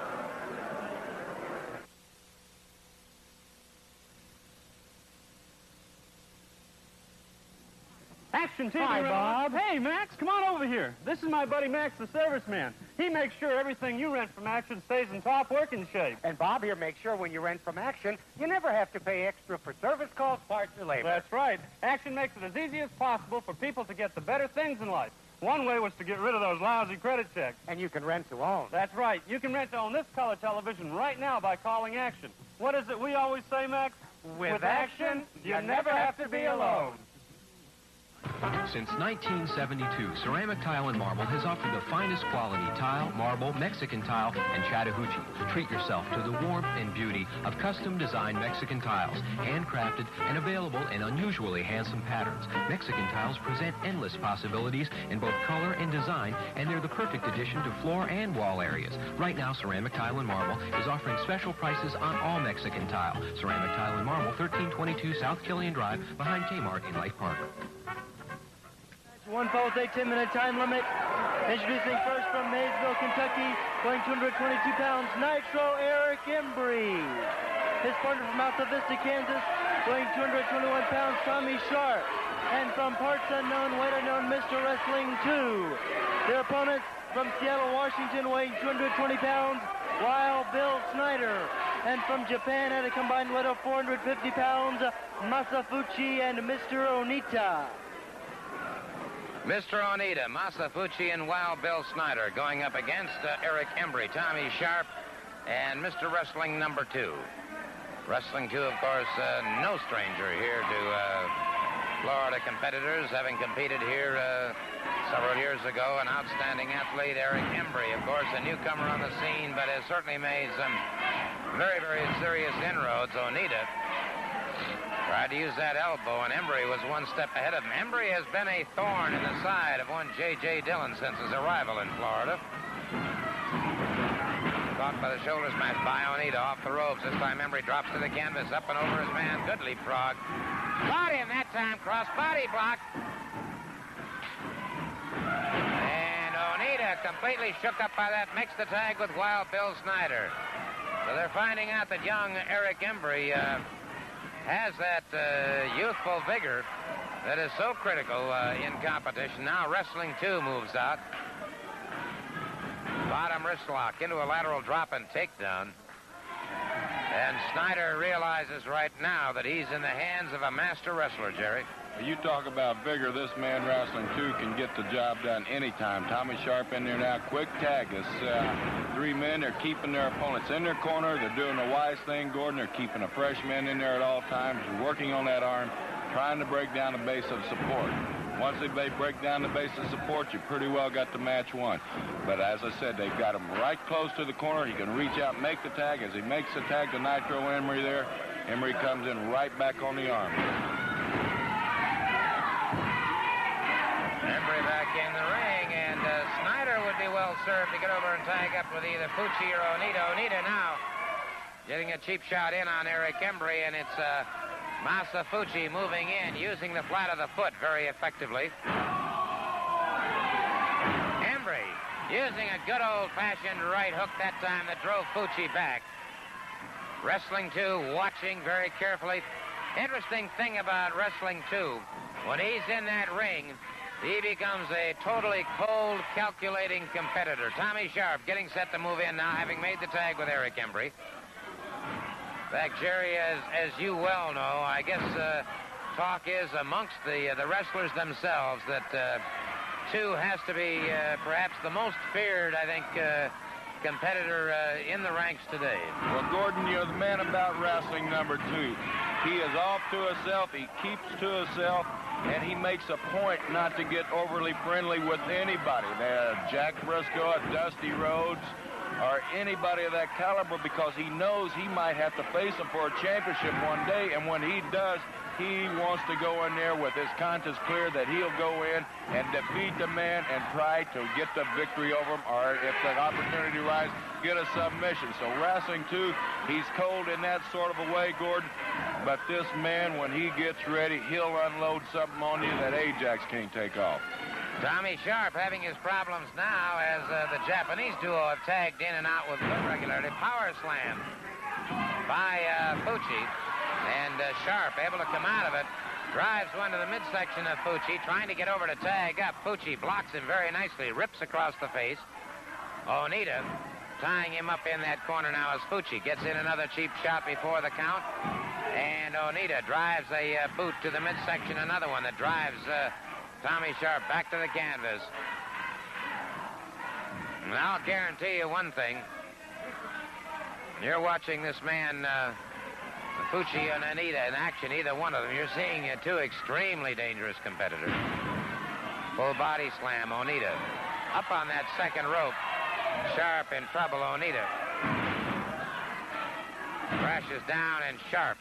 Action TV. Hi, Bob. Hey, Max, come on over here. This is my buddy Max, the serviceman. He makes sure everything you rent from Action stays in top working shape. And Bob here makes sure when you rent from Action, you never have to pay extra for service calls, parts, or labor. That's right. Action makes it as easy as possible for people to get the better things in life. One way was to get rid of those lousy credit checks. And you can rent to own. That's right. You can rent to own this color television right now by calling Action. What is it we always say, Max? With Action, you never have to be alone. Since 1972, Ceramic Tile and Marble has offered the finest quality tile, marble, Mexican tile, and Chattahoochee. Treat yourself to the warmth and beauty of custom-designed Mexican tiles, handcrafted and available in unusually handsome patterns. Mexican tiles present endless possibilities in both color and design, and they're the perfect addition to floor and wall areas. Right now, Ceramic Tile and Marble is offering special prices on all Mexican tile. Ceramic Tile and Marble, 1322 South Killian Drive, behind Kmart in Lake Park. One fall, 10-minute time limit. Introducing first from Maysville, Kentucky, weighing 222 pounds, Nitro Eric Embry. His partner from Alta Vista, Kansas, weighing 221 pounds, Tommy Sharp. And from parts unknown, weight unknown, Mr. Wrestling 2. Their opponents from Seattle, Washington, weighing 220 pounds, Wild Bill Snyder. And from Japan, at a combined weight of 450 pounds, Masa Fuchi and Mr. Onita. Mr. Onita, Masa Fuchi, and Wild Bill Snyder going up against Eric Embry, Tommy Sharp, and Mr. Wrestling number 2. Wrestling 2, of course, no stranger here to Florida competitors, having competed here several years ago. An outstanding athlete, Eric Embry, of course, a newcomer on the scene, but has certainly made some very, very serious inroads. Onita tried to use that elbow, and Embry was one step ahead of him. Embry has been a thorn in the side of one J.J. Dillon since his arrival in Florida. Caught by the shoulder smash by Onita off the ropes. This time Embry drops to the canvas, up and over his man. Good leapfrog. Caught him that time, cross body block. And Onita completely shook up by that, makes the tag with Wild Bill Snyder. So they're finding out that young Eric Embry has that youthful vigor that is so critical in competition. Now Wrestling 2 moves out. Bottom wrist lock into a lateral drop and takedown. And Snyder realizes right now that he's in the hands of a master wrestler, Jerry. You talk about vigor. This man Wrestling 2 can get the job done anytime. Tommy Sharp in there now. Quick tag. This 3 men are keeping their opponents in their corner. They're doing the wise thing, Gordon. They're keeping a fresh man in there at all times, working on that arm, trying to break down the base of support. Once they break down the base of support, you pretty well got the match won. But as I said, they've got him right close to the corner. He can reach out and make the tag. As he makes the tag to Nitro Embry there, Embry comes in right back on the arm. Embry back in the ring, and Snyder would be well served to get over and tag up with either Fuchi or Onita. Onita now getting a cheap shot in on Eric Embry, and it's Masa Fuchi moving in, using the flat of the foot very effectively. Embry using a good old-fashioned right hook that time that drove Fuchi back. Wrestling 2 watching very carefully. Interesting thing about Wrestling 2, when he's in that ring, he becomes a totally cold, calculating competitor. Tommy Sharp getting set to move in now, having made the tag with Eric Embry. In fact, Jerry, as you well know, I guess talk is amongst the wrestlers themselves that 2 has to be perhaps the most feared, I think, competitor in the ranks today. Well, Gordon, you're the man about wrestling number 2. He is off to himself. He keeps to himself. And he makes a point not to get overly friendly with anybody. Jack Briscoe, Dusty Rhodes, or anybody of that caliber, because he knows he might have to face him for a championship one day. And when he does, he wants to go in there with his conscience clear that he'll go in and defeat the man and try to get the victory over him, or if the opportunity arises, get a submission. So Wrestling 2, he's cold in that sort of a way, Gordon. But this man, when he gets ready, he'll unload something on you that Ajax can't take off. Tommy Sharp having his problems now as the Japanese duo have tagged in and out with good regularity. Power slam by Fuchi. And Sharp able to come out of it. Drives one to the midsection of Fuchi, trying to get over to tag up. Fuchi blocks him very nicely, rips across the face. Onita tying him up in that corner now as Fuchi gets in another cheap shot before the count. And Onita drives a boot to the midsection, another one that drives Tommy Sharp back to the canvas. And I'll guarantee you one thing. You're watching this man, Fuchi and Onita in action, either one of them. You're seeing 2 extremely dangerous competitors. Full body slam, Onita. Up on that second rope. Sharp in trouble, Onita. Crashes down, and Sharp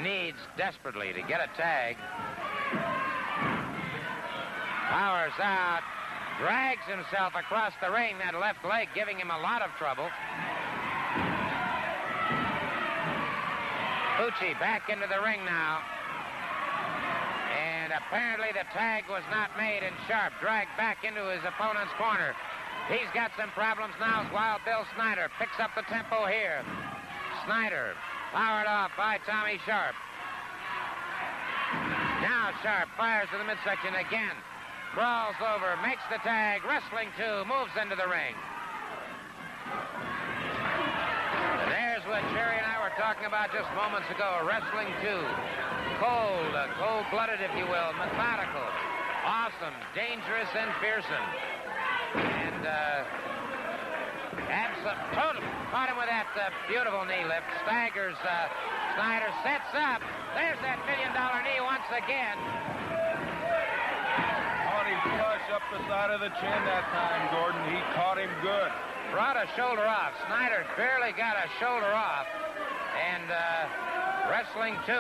needs desperately to get a tag. Powers out, drags himself across the ring, that left leg giving him a lot of trouble. Fuchi back into the ring now. And apparently the tag was not made, and Sharp dragged back into his opponent's corner. He's got some problems now as Wild Bill Snyder picks up the tempo here. Snyder powered off by Tommy Sharp. Now Sharp fires to the midsection again. Crawls over, makes the tag. Wrestling 2 moves into the ring. There's what Jerry and I were talking about just moments ago. Wrestling 2. Cold, cold-blooded, if you will. Methodical. Awesome. Dangerous and fearsome. And totally caught him with that beautiful knee lift. Staggers. Snyder sets up. There's that $1 million knee once again. Caught him flush up the side of the chin that time, Gordon. He caught him good. Brought a shoulder off. Snyder barely got a shoulder off. And Wrestling 2.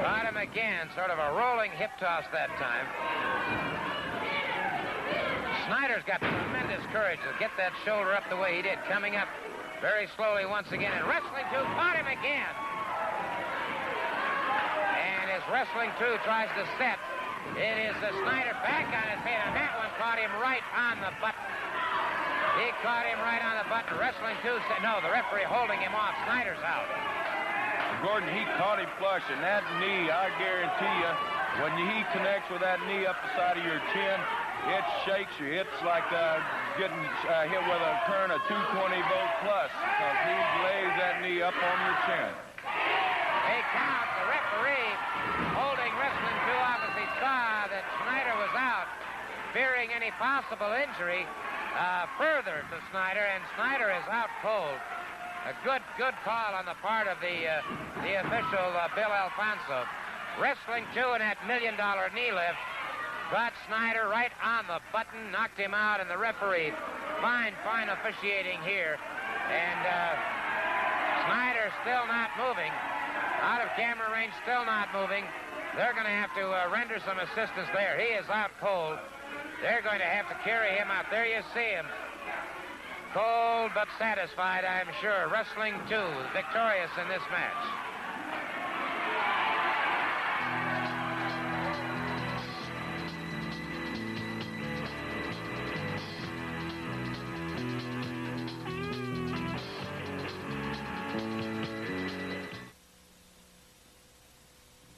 Caught him again. Sort of a rolling hip toss that time. Snyder's got tremendous courage to get that shoulder up the way he did, coming up very slowly once again. And Wrestling 2 caught him again. And as Wrestling 2 tries to set It is Snyder back on his feet, and that one caught him right on the button. He caught him right on the button. Wrestling 2 said, no, the referee holding him off. Snyder's out. Gordon, he caught him flush, and that knee, I guarantee you, when he connects with that knee up the side of your chin, it shakes you. It's like getting hit with a current of 220-volt plus, because he lays that knee up on your chin. They count. The referee holding Wrestling 2 off as he saw that Snyder was out, fearing any possible injury further to Snyder, and Snyder is out cold. A good call on the part of the official, Bill Alfonso. Wrestling 2 in that $1 million knee lift got Snyder right on the button, knocked him out, and the referee, fine officiating here. And Snyder still not moving. Out of camera range, still not moving. They're going to have to render some assistance there. He is out cold. They're going to have to carry him out. There you see him. Cold but satisfied, I'm sure. Wrestling 2, victorious in this match.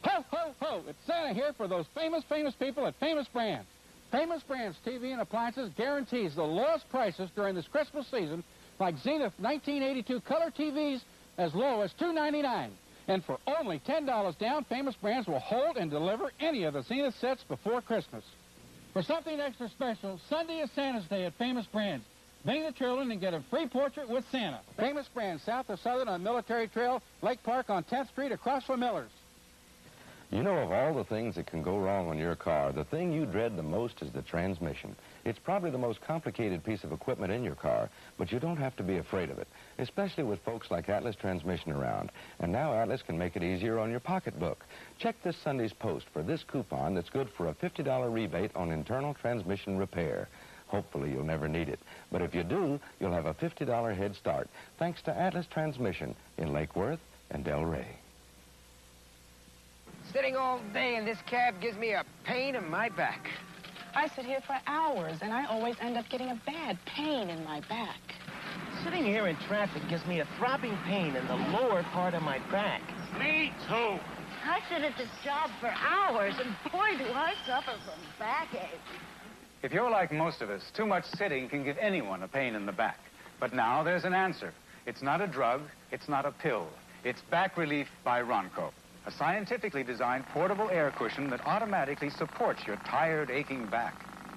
Ho, ho, ho! It's Santa here for those famous people at Famous Brands. Famous Brands TV and Appliances guarantees the lowest prices during this Christmas season, like Zenith 1982 color TVs as low as $2.99. And for only $10 down, Famous Brands will hold and deliver any of the Zenith sets before Christmas. For something extra special, Sunday is Santa's Day at Famous Brands. Bring the children and get a free portrait with Santa. Famous Brands, south of Southern on Military Trail, Lake Park on 10th Street, across from Miller's. You know, of all the things that can go wrong on your car, the thing you dread the most is the transmission. It's probably the most complicated piece of equipment in your car, but you don't have to be afraid of it, especially with folks like Atlas Transmission around. And now Atlas can make it easier on your pocketbook. Check this Sunday's Post for this coupon that's good for a $50 rebate on internal transmission repair. Hopefully you'll never need it, but if you do, you'll have a $50 head start, thanks to Atlas Transmission in Lake Worth and Delray. Sitting all day in this cab gives me a pain in my back. I sit here for hours, and I always end up getting a bad pain in my back. Sitting here in traffic gives me a throbbing pain in the lower part of my back. Me too. I sit at this job for hours, and boy, do I suffer from backache. If you're like most of us, too much sitting can give anyone a pain in the back. But now there's an answer. It's not a drug. It's not a pill. It's Back Relief by Ronco. A scientifically designed portable air cushion that automatically supports your tired, aching back.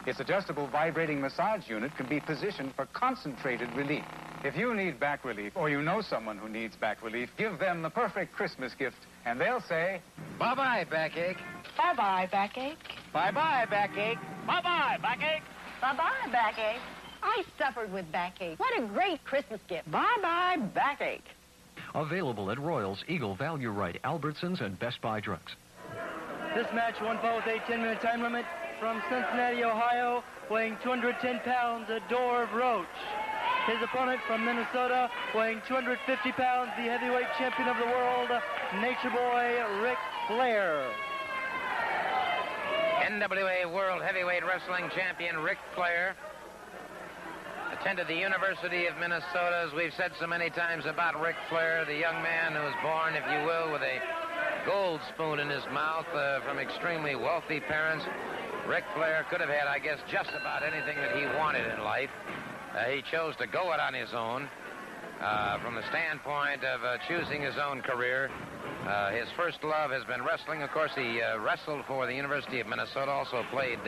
Its adjustable vibrating massage unit can be positioned for concentrated relief. If you need back relief, or you know someone who needs back relief, give them the perfect Christmas gift, and they'll say, Bye-bye, backache. Bye-bye, backache. Bye-bye, backache. Bye-bye, backache. Bye-bye, backache. I suffered with backache. What a great Christmas gift. Bye-bye, backache. Available at Royals, Eagle, Value Right, Albertsons, and Best Buy Drugs. This match won with a 10-minute time limit from Cincinnati, Ohio, weighing 210 pounds, Dorve Roach. His opponent from Minnesota, weighing 250 pounds, the heavyweight champion of the world, Nature Boy Ric Flair. NWA World Heavyweight Wrestling Champion Ric Flair attended the University of Minnesota. As we've said so many times about Ric Flair, the young man who was born, if you will, with a gold spoon in his mouth from extremely wealthy parents. Ric Flair could have had, I guess, just about anything that he wanted in life. He chose to go it on his own from the standpoint of choosing his own career. His first love has been wrestling. Of course, he wrestled for the University of Minnesota, also played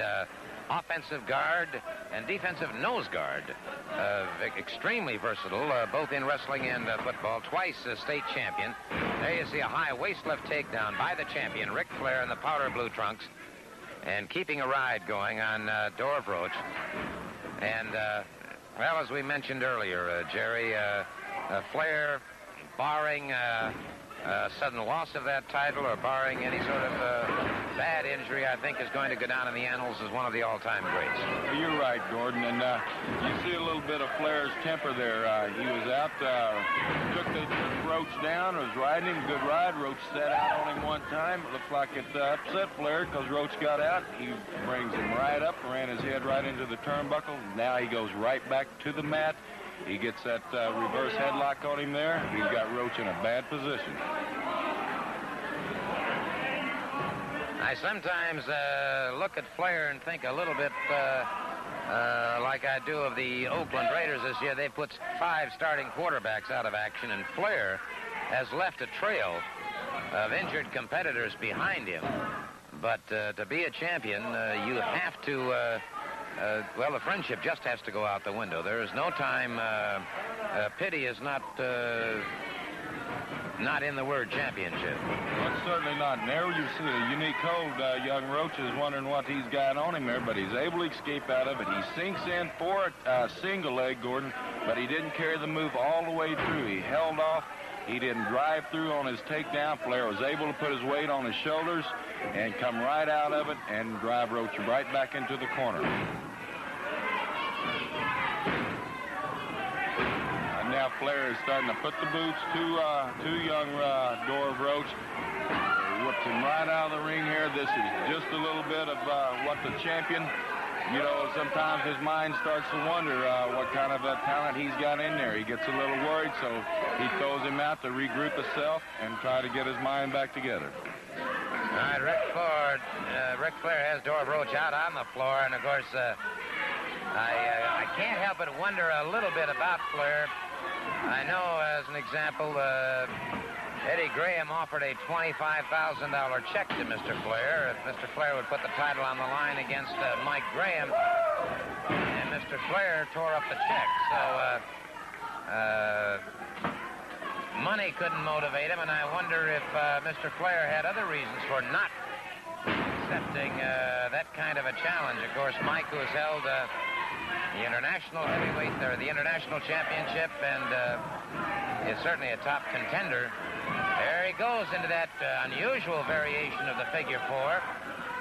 offensive guard and defensive nose guard. Extremely versatile, both in wrestling and football. Twice a state champion. There you see a high waist left takedown by the champion, Ric Flair, in the powder blue trunks, and keeping a ride going on Dorve Roach. And, well, as we mentioned earlier, Jerry, Flair, barring sudden loss of that title or barring any sort of bad injury, I think is going to go down in the annals as one of the all-time greats. You're right, Gordon, and you see a little bit of Flair's temper there. He was out, took Roach down, was riding him, good ride. Roach set out on him one time. It looks like it upset Flair because Roach got out. He brings him right up, ran his head right into the turnbuckle. Now he goes right back to the mat. He gets that reverse headlock on him there. He's got Roach in a bad position. I sometimes look at Flair and think a little bit like I do of the Oakland Raiders this year. They put 5 starting quarterbacks out of action, and Flair has left a trail of injured competitors behind him. But to be a champion, you have to... well, the friendship just has to go out the window. There is no time. Pity is not in the word championship. Well, it's certainly not. And there you see a unique hold. Young Roach is wondering what he's got on him there, but he's able to escape out of it. He sinks in for a single leg, Gordon, but he didn't carry the move all the way through. He held off. He didn't drive through on his takedown. Flair was able to put his weight on his shoulders and come right out of it and drive Roach right back into the corner. And now Flair is starting to put the boots to young Dorve Roach. Whips him right out of the ring here. This is just a little bit of what the champion... You know, sometimes his mind starts to wonder what kind of talent he's got in there. He gets a little worried, so he throws him out to regroup himself and try to get his mind back together. All right, Ric Flair has Dorve Roach out on the floor, and of course, I can't help but wonder a little bit about Flair. I know, as an example, Eddie Graham offered a $25,000 check to Mr. Flair if Mr. Flair would put the title on the line against Mike Graham, and Mr. Flair tore up the check. So money couldn't motivate him, and I wonder if Mr. Flair had other reasons for not accepting that kind of a challenge. Of course, Mike, who has held the international heavyweight, or the international championship, and is certainly a top contender. There he goes into that unusual variation of the figure 4.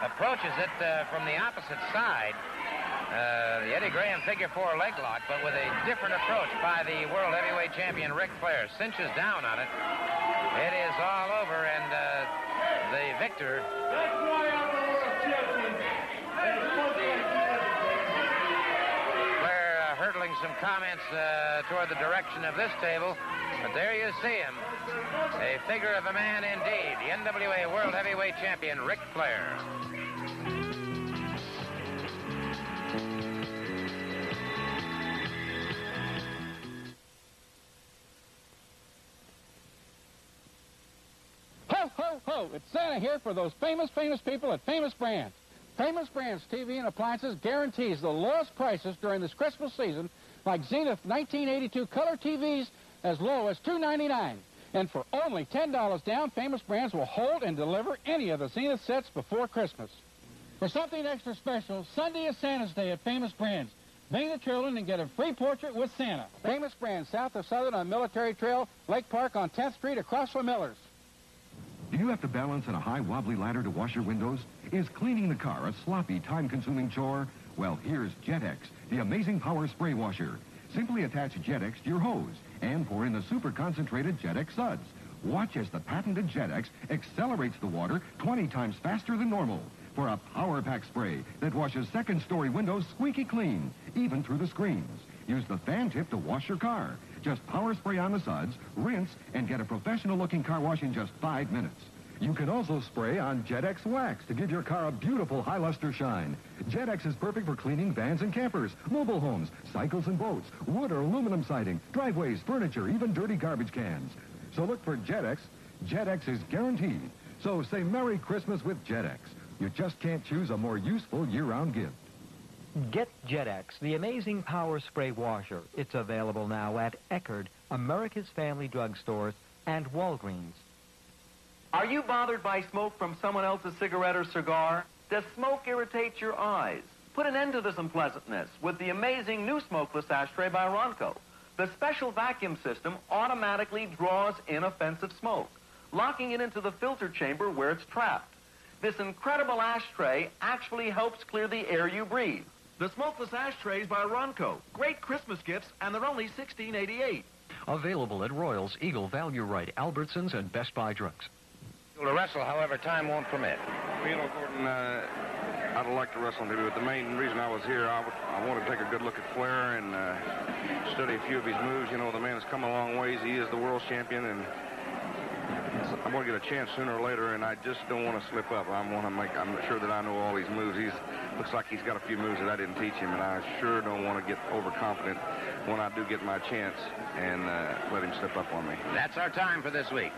Approaches it from the opposite side. The Eddie Graham figure 4 leg lock, but with a different approach by the world heavyweight champion Ric Flair. Cinches down on it. It is all over, and the victor... That's why I'm the world champion. Flair hurtling some comments toward the direction of this table. But there you see him. A figure of a man indeed. The NWA World Heavyweight Champion, Ric Flair. Ho, ho, ho! It's Santa here for those famous people at Famous Brands. Famous Brands TV and Appliances guarantees the lowest prices during this Christmas season, like Zenith 1982 color TVs as low as $2.99. And for only $10 down, Famous Brands will hold and deliver any of the Zenith sets before Christmas. For something extra special, Sunday is Santa's Day at Famous Brands. Bring the children and get a free portrait with Santa. Famous Brands, south of Southern on Military Trail, Lake Park on 10th Street across from Miller's. Do you have to balance on a high wobbly ladder to wash your windows? Is cleaning the car a sloppy, time-consuming chore? Well, here's JetX, the amazing power spray washer. Simply attach JetX to your hose and pour in the super concentrated JetX suds. Watch as the patented JetX accelerates the water 20 times faster than normal for a power pack spray that washes second-story windows squeaky clean, even through the screens. Use the fan tip to wash your car. Just power spray on the suds, rinse, and get a professional-looking car wash in just 5 minutes. You can also spray on JetX Wax to give your car a beautiful high luster shine. JetX is perfect for cleaning vans and campers, mobile homes, cycles and boats, wood or aluminum siding, driveways, furniture, even dirty garbage cans. So look for JetX. JetX is guaranteed. So say Merry Christmas with JetX. You just can't choose a more useful year-round gift. Get JetX, the amazing power spray washer. It's available now at Eckerd, America's Family Drug Stores, and Walgreens. Are you bothered by smoke from someone else's cigarette or cigar? Does smoke irritate your eyes? Put an end to this unpleasantness with the amazing new smokeless ashtray by Ronco. The special vacuum system automatically draws inoffensive smoke. locking it into the filter chamber where it's trapped. This incredible ashtray actually helps clear the air you breathe. The smokeless ashtrays by Ronco. Great Christmas gifts, and they're only $16.88. Available at Royals, Eagle, Value Right, Albertsons, and Best Buy Drugs. To wrestle, however, time won't permit. Well, you know, Gordon, I'd like to wrestle on TV, but the main reason I was here, I wanted to take a good look at Flair and study a few of his moves. You know, the man has come a long ways. He is the world champion, and I'm going to get a chance sooner or later, and I just don't want to slip up. I'm sure that I know all these moves. Looks like he's got a few moves that I didn't teach him, and I sure don't want to get overconfident when I do get my chance and let him slip up on me. That's our time for this week.